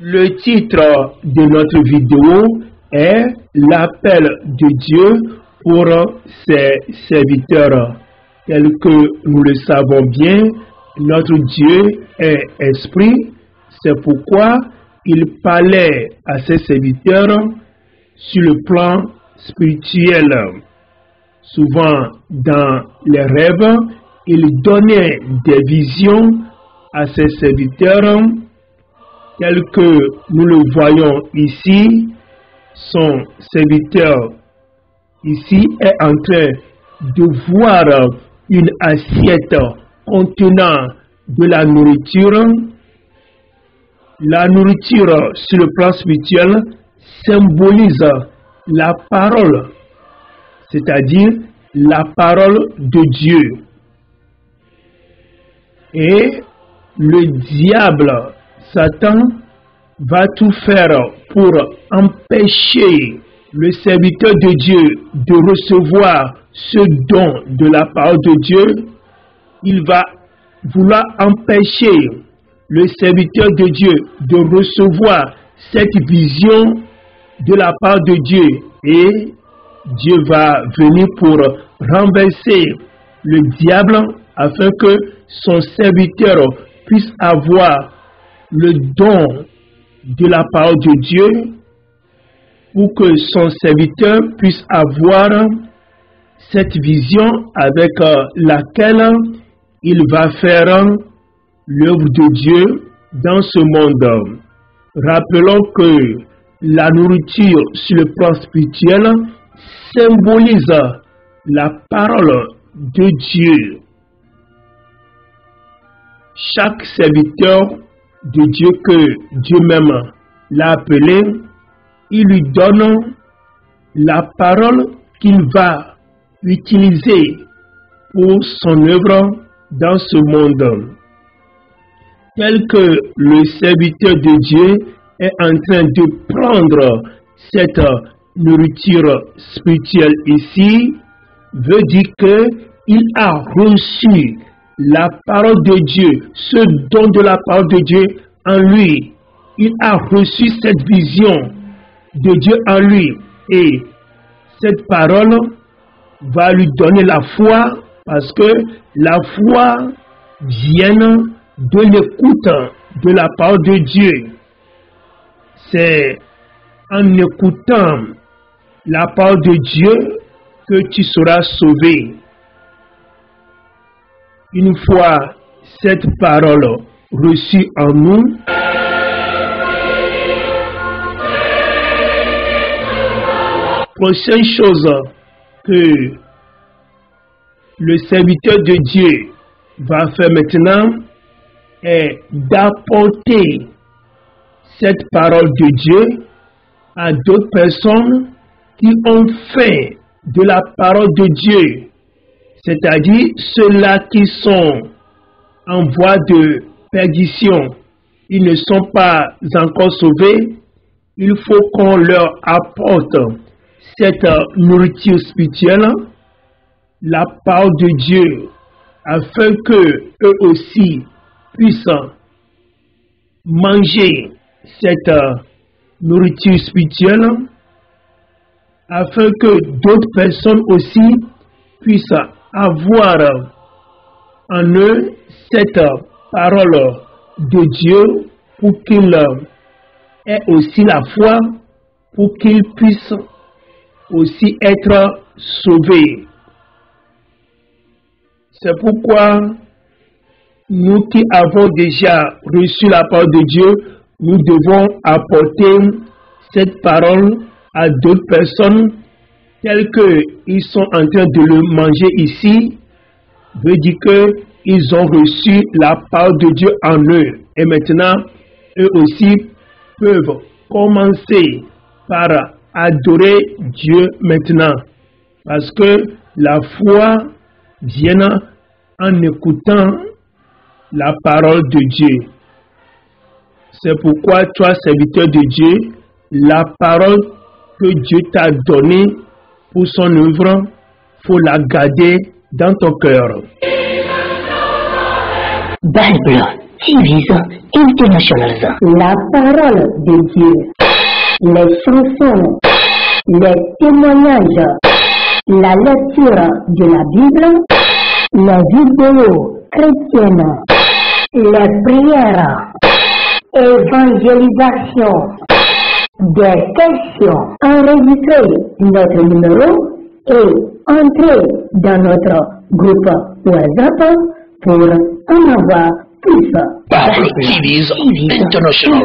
Le titre de notre vidéo est l'appel de Dieu pour ses serviteurs. Tel que nous le savons bien, notre Dieu est esprit. C'est pourquoi il parlait à ses serviteurs sur le plan spirituel. Souvent dans les rêves, il donnait des visions à ses serviteurs, tel que nous le voyons ici. Son serviteur ici est en train de voir une assiette contenant de la nourriture. La nourriture sur le plan spirituel symbolise la parole, c'est-à-dire la parole de Dieu. Et le diable, Satan, va tout faire pour empêcher le serviteur de Dieu de recevoir ce don de la parole de Dieu. Il va vouloir empêcher le serviteur de Dieu de recevoir cette vision de la part de Dieu. Et Dieu va venir pour renverser le diable afin que son serviteur puisse avoir le don de la parole de Dieu, pour que son serviteur puisse avoir cette vision avec laquelle il va faire l'œuvre de Dieu dans ce monde. Rappelons que la nourriture sur le plan spirituel symbolise la parole de Dieu. Chaque serviteur de Dieu que Dieu même l'a appelé, il lui donne la parole qu'il va utiliser pour son œuvre dans ce monde. Tel que le serviteur de Dieu est en train de prendre cette nourriture spirituelle ici, veut dire qu'il a reçu la parole de Dieu, ce don de la parole de Dieu en lui. Il a reçu cette vision de Dieu en lui. Et cette parole va lui donner la foi, parce que la foi vient de l'écoute de la parole de Dieu. C'est en écoutant la parole de Dieu que tu seras sauvé. Une fois cette parole reçue en nous, prochaine chose que le serviteur de Dieu va faire maintenant est d'apporter cette parole de Dieu à d'autres personnes qui ont faim de la parole de Dieu. C'est-à-dire ceux-là qui sont en voie de perdition, ils ne sont pas encore sauvés. Il faut qu'on leur apporte cette nourriture spirituelle, la parole de Dieu, afin que eux aussi puissent manger cette nourriture spirituelle, afin que d'autres personnes aussi puissent avoir en eux cette parole de Dieu, pour qu'ils aient aussi la foi, pour qu'ils puissent aussi être sauvés. C'est pourquoi nous qui avons déjà reçu la parole de Dieu, nous devons apporter cette parole à d'autres personnes, tels qu'ils sont en train de le manger ici, veut dire qu'ils ont reçu la parole de Dieu en eux. Et maintenant, eux aussi peuvent commencer par adorer Dieu maintenant. Parce que la foi vient en écoutant la parole de Dieu. C'est pourquoi toi, serviteur de Dieu, la parole que Dieu t'a donnée pour son œuvre, faut la garder dans ton cœur. Bible TV's International. La parole de Dieu, les chansons, les témoignages, la lecture de la Bible, les vidéos chrétiennes, les prières, évangélisation, des questions. Enregistrez notre numéro et entrez dans notre groupe WhatsApp pour en avoir plus. Power TV's International.